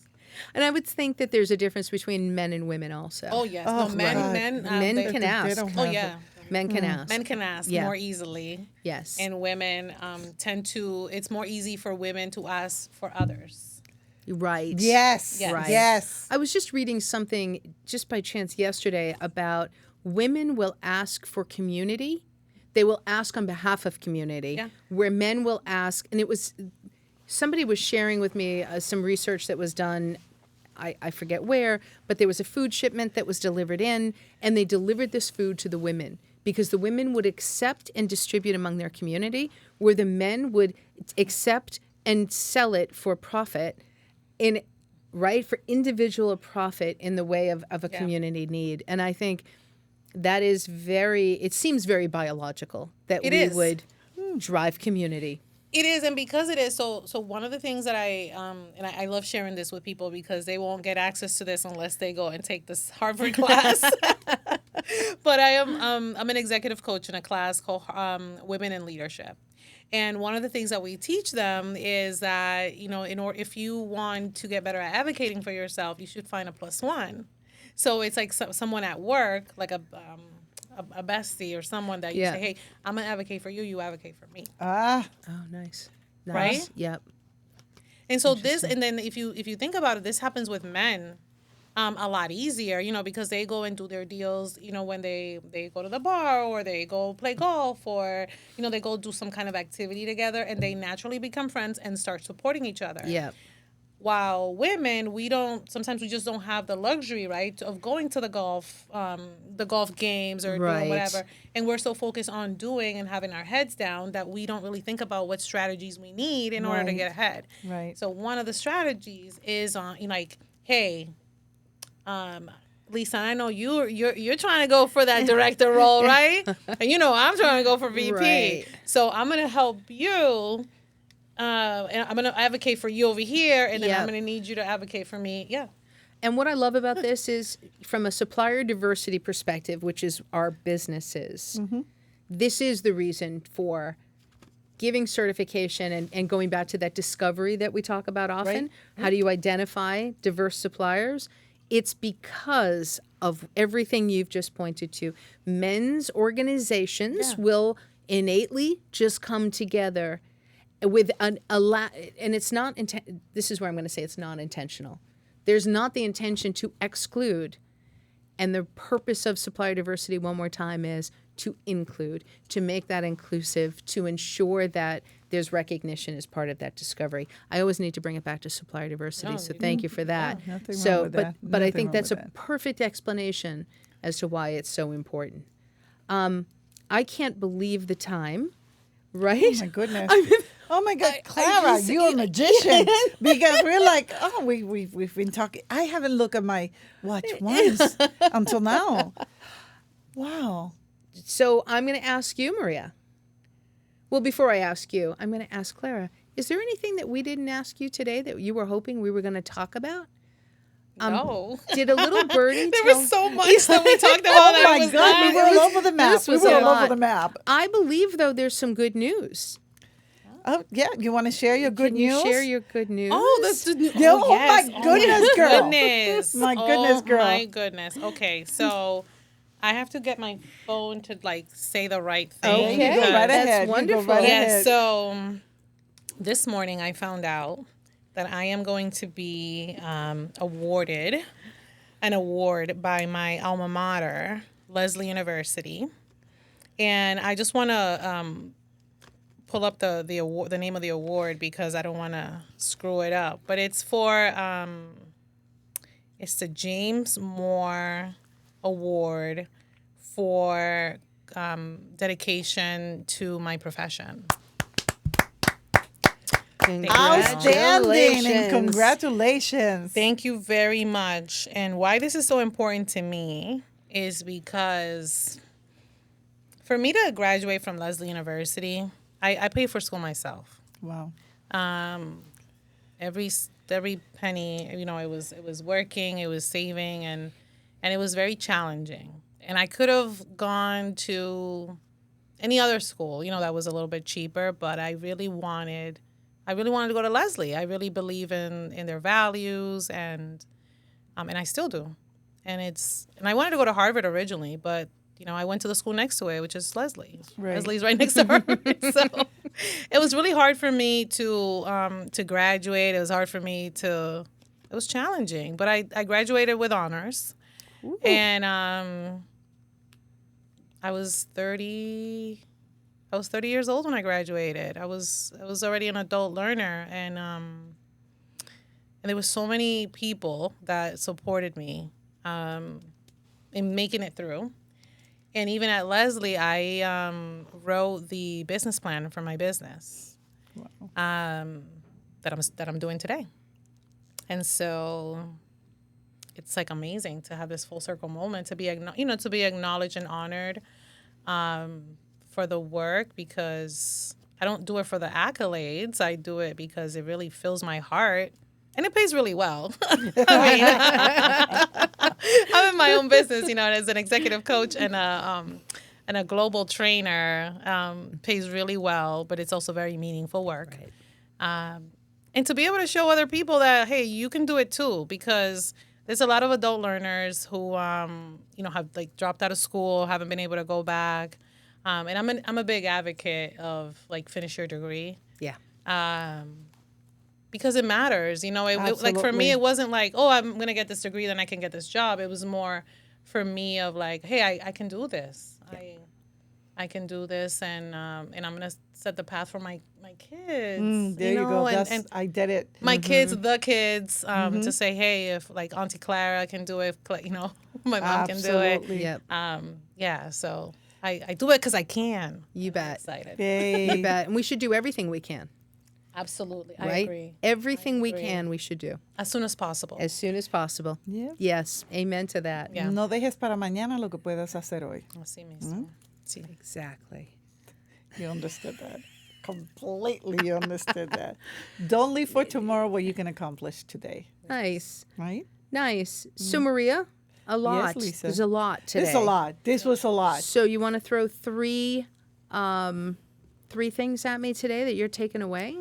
And I would think that there's a difference between men and women also. Oh yes. Oh, No, men right. Men they- can They ask. don't Oh have yeah. Men can ask. Men can ask Yeah. more easily. Yes. And women tend to, it's more easy for women to ask for others. Right. Yes. Yes. Right. Yes. I was just reading something just by chance yesterday about women will ask for community. They will ask on behalf of community. Yeah. Where men will ask, and it was, somebody was sharing with me some research that was done, I forget where, but there was a food shipment that was delivered in, and they delivered this food to the women because the women would accept and distribute among their community, where the men would accept and sell it for profit, for individual profit in the way of a community need. And I think that is it seems very biological that It we is. would drive community. It is, and because it is, so one of the things that I love sharing this with people because they won't get access to this unless they go and take this Harvard class. But I'm an executive coach in a class called Women in Leadership. And one of the things that we teach them is that, you know, if you want to get better at advocating for yourself, you should find a +1. So it's like someone at work, like a bestie or someone that you Yeah. say, hey, I'm going to advocate for you, you advocate for me. Ah, Oh, nice. Right? Yep. And so and then if you think about it, this happens with men a lot easier, you know, because they go and do their deals, you know, when they go to the bar or they go play golf or, you know, they go do some kind of activity together and they naturally become friends and start supporting each other. Yep. While women, sometimes we just don't have the luxury, right, of going to the golf games or Right. doing whatever. And we're so focused on doing and having our heads down that we don't really think about what strategies we need in order to Right. get ahead. right. So one of the strategies is like, hey, Lisa, I know you're trying to go for that director role, right? And you know I'm trying to go for VP. Right. So I'm gonna help you. And I'm gonna advocate for you over here, and then Yep. I'm gonna need you to advocate for me. Yeah. And what I love about this is from a supplier diversity perspective, which is our businesses, this is the reason for giving certification and going back to that discovery that we talk about often. How do you identify diverse suppliers? It's because of everything you've just pointed to. Men's organizations will innately just come together with and it's not this is where I'm going to say it's not intentional. There's not the intention to exclude, and the purpose of supplier diversity, one more time, is to include, to make that inclusive, to ensure that there's recognition as part of that discovery. I always need to bring it back to supplier diversity, so thank you for that. Nothing So, wrong with that. but I Nothing think wrong that's a with that. perfect explanation as to why it's so important. I can't believe the time, right? Oh my goodness. Oh my God, I Clara, just- you're a magician. Because we're like, oh, we've been talking. I haven't looked at my watch once until now. Wow. So I'm going to ask you, Maria. Well, before I ask you, I'm going to ask Clara. Is there anything that we didn't ask you today that you were hoping we were going to talk about? No. Did a little birdie There tell? was so much that we talked about. Oh that my was God, we not- were all over the map. this We was were a all over lot. the map. I believe, though, there's some good news. Oh, yeah. You want to share your good Can you news? share your good news? Oh, that's the new. Yeah, Oh, oh my yes. goodness, oh, girl. Goodness. My goodness, oh, girl. My goodness. Okay, so I have to get my phone to like say the right thing. You go Okay. right That's ahead. You wonderful. go right Yes. ahead. So this morning I found out that I am going to be awarded an award by my alma mater, Leslie University, and I just want to pull up the award, the name of the award, because I don't want to screw it up. But it's for it's the James Moore Award for dedication to my profession. Outstanding and congratulations. Thank you very much. And why this is so important to me is because for me to graduate from Leslie University, I paid for school myself. Wow. Every penny, you know, it was working, it was saving, and it was very challenging. And I could have gone to any other school, you know, that was a little bit cheaper, but I really wanted to go to Leslie. I really believe in their values, and I still do. And I wanted to go to Harvard originally, but you know, I went to the school next to it, which is Leslie. Right. Leslie's right next to Harvard. So it was really hard for me to graduate. It was hard for me to. It was challenging, but I graduated with honors. Ooh. And I was 30 years old when I graduated. I was already an adult learner, and there was so many people that supported me in making it through. And even at Leslie, I wrote the business plan for my business. Wow. that I'm doing today. And so it's like amazing to have this full circle moment, to be acknowledged and honored for the work, because I don't do it for the accolades. I do it because it really fills my heart, and it pays really well. I mean, I'm in my own business, you know, as an executive coach and a global trainer. Pays really well, but it's also very meaningful work. Right. And to be able to show other people that, hey, you can do it too, because there's a lot of adult learners who, have like dropped out of school, haven't been able to go back. And I'm a big advocate of like finish your degree. Yeah. Because it matters, you know. Like for me, it wasn't like, oh, I'm gonna get this degree, then I can get this job. It was more for me of like, hey, I can do this. Yeah. I can do this, and I'm gonna set the path for my kids. There you go. And I did it. My kids, the kids, to say, hey, if like Auntie Clara can do it, you know, my mom can do it. Yep. Yeah. So I do it because I can. You bet. I'm excited. Yay. You bet. And we should do everything we can. Absolutely. Right? I agree. Everything we can, we should do. As soon as possible. As soon as possible. Yeah. Yes. Amen to that. Yeah. No dejes para mañana lo que puedas hacer hoy. Así mismo. Sí. Exactly. You understood that. Completely you understood that. Don't leave for tomorrow what you can accomplish today. Nice. Right? Nice. So, Maria, a lot. Yes, Lisa. There's a lot today. It's a lot. This was a lot. So you want to throw three things at me today that you're taking away?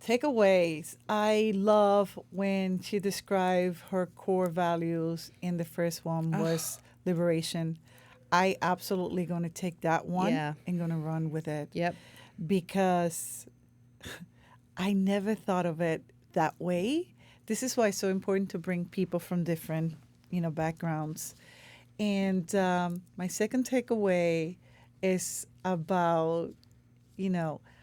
Takeaways. I love when she described her core values, and the first one was liberation. I absolutely going to take that one and going to run with it. Yep. Because I never thought of it that way. This is why it's so important to bring people from different, backgrounds. And my second takeaway is about,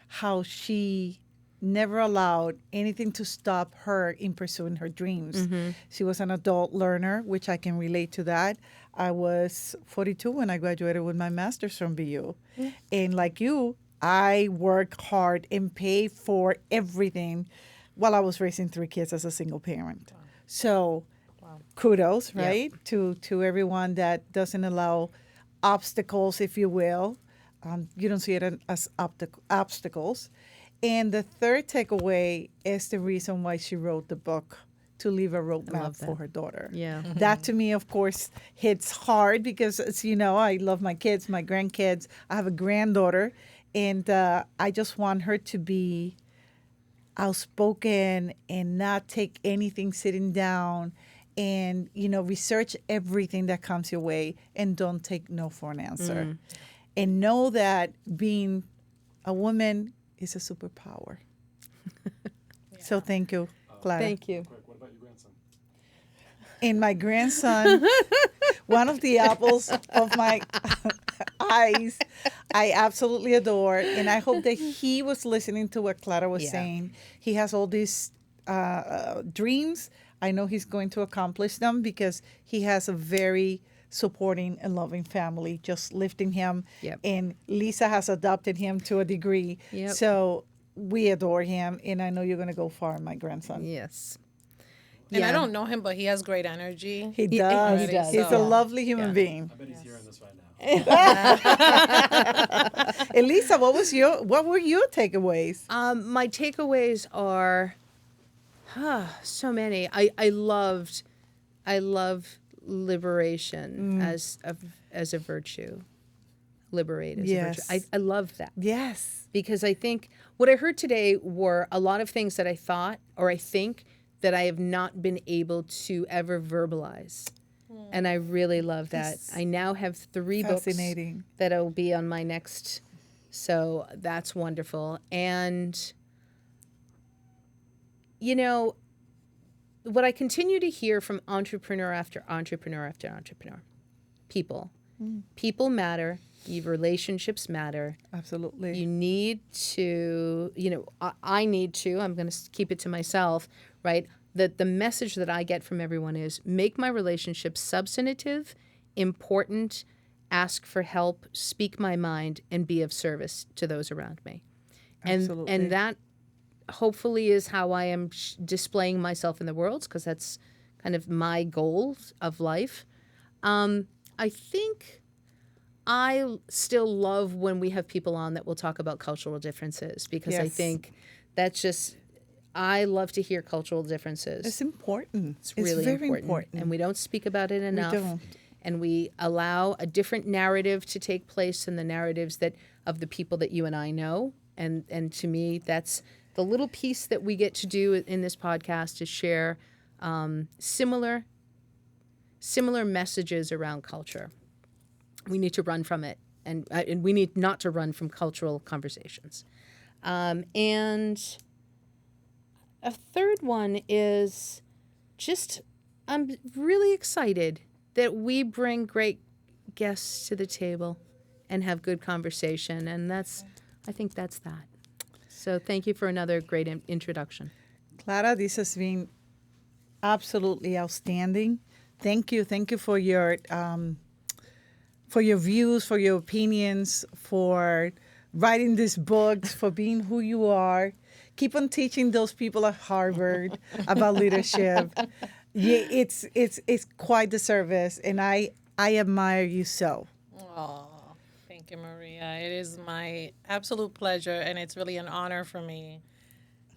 how she never allowed anything to stop her in pursuing her dreams. Mm-hmm. She was an adult learner, which I can relate to that. I was 42 when I graduated with my master's from BU. Mm-hmm. And like you, I work hard and pay for everything while I was raising 3 kids as a single parent. So kudos, right, to everyone that doesn't allow obstacles, if you will. You don't see it as obstacles. And the third takeaway is the reason why she wrote the book, to leave a roadmap for her daughter. Yeah. That to me, of course, hits hard because, as you know, I love my kids, my grandkids. I have a granddaughter, and I just want her to be outspoken and not take anything sitting down, and research everything that comes your way and don't take no for an answer. And know that being a woman is a superpower. So thank you, Clara. Thank you. Quick, what about your grandson? And my grandson, one of the apples of my eyes, I absolutely adore. And I hope that he was listening to what Clara was saying. He has all these dreams. I know he's going to accomplish them because he has a very supporting and loving family, just lifting him. Yep. And Lisa has adopted him to a degree. Yep. So we adore him. And I know you're going to go far, my grandson. Yes. And I don't know him, but he has great energy. He does. he does. He's a So, lovely human being. I bet he's hearing this right now. Elisa, what were your takeaways? My takeaways are so many. I love liberation as a virtue. Liberate as a virtue. I love that. Yes. Because I think what I heard today were a lot of things that I thought or I think that I have not been able to ever verbalize. And I really love that. I now have 3 books Fascinating. that'll be on my next. So that's wonderful. And, what I continue to hear from entrepreneur after entrepreneur after entrepreneur, people matter. Your relationships matter. Absolutely. You need to, I need to, I'm going to keep it to myself, right? That the message that I get from everyone is make my relationships substantive, important, ask for help, speak my mind, and be of service to those around me. Absolutely. And that hopefully is how I am displaying myself in the world, because that's kind of my goals of life. I think I still love when we have people on that will talk about cultural differences, because I Yes. think that's just, I love to hear cultural differences. It's important. It's really very important. And we don't speak about it enough. don't. And we allow a different narrative to take place than the narratives of the people that you and I know. And to me, that's the little piece that we get to do in this podcast, is share similar messages around culture. We need to run from it, and we need not to run from cultural conversations. And a third one is just, I'm really excited that we bring great guests to the table and have good conversation, and I think that's that. So thank you for another great introduction. Clara, this has been absolutely outstanding. Thank you for your views, for your opinions, for writing these books, for being who you are. Keep on teaching those people at Harvard about leadership. Yeah, it's quite the service, and I admire you so. Oh, thank you, Maria. It is my absolute pleasure, and it's really an honor for me.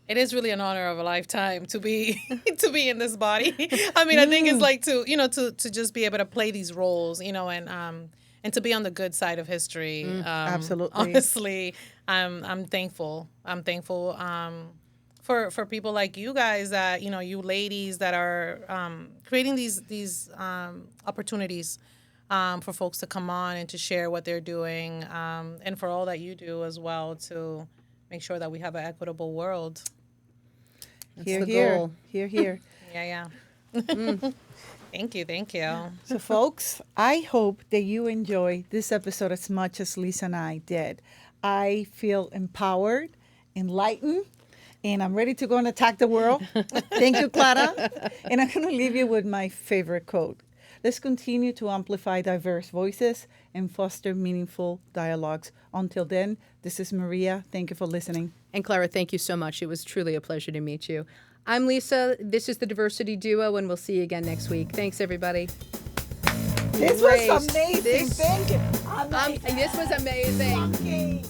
It is really an honor of a lifetime to be in this body. I mean, I think it's like to just be able to play these roles, and to be on the good side of history. Absolutely. Honestly, I'm thankful. I'm thankful for people like you guys, that you ladies that are creating these opportunities for folks to come on and to share what they're doing, and for all that you do as well to make sure that we have an equitable world. Hear, the hear. goal. Hear, hear. Yeah. Thank you. So, folks, I hope that you enjoy this episode as much as Lisa and I did. I feel empowered, enlightened, and I'm ready to go and attack the world. Thank you, Clara. And I'm going to leave you with my favorite quote. Let's continue to amplify diverse voices and foster meaningful dialogues. Until then, this is Maria. Thank you for listening. And Clara, thank you so much. It was truly a pleasure to meet you. I'm Lisa. This is the Diversity Duo, and we'll see you again next week. Thanks, everybody. This Great. was amazing. This- Thank you. Amazing. This was amazing. Okay.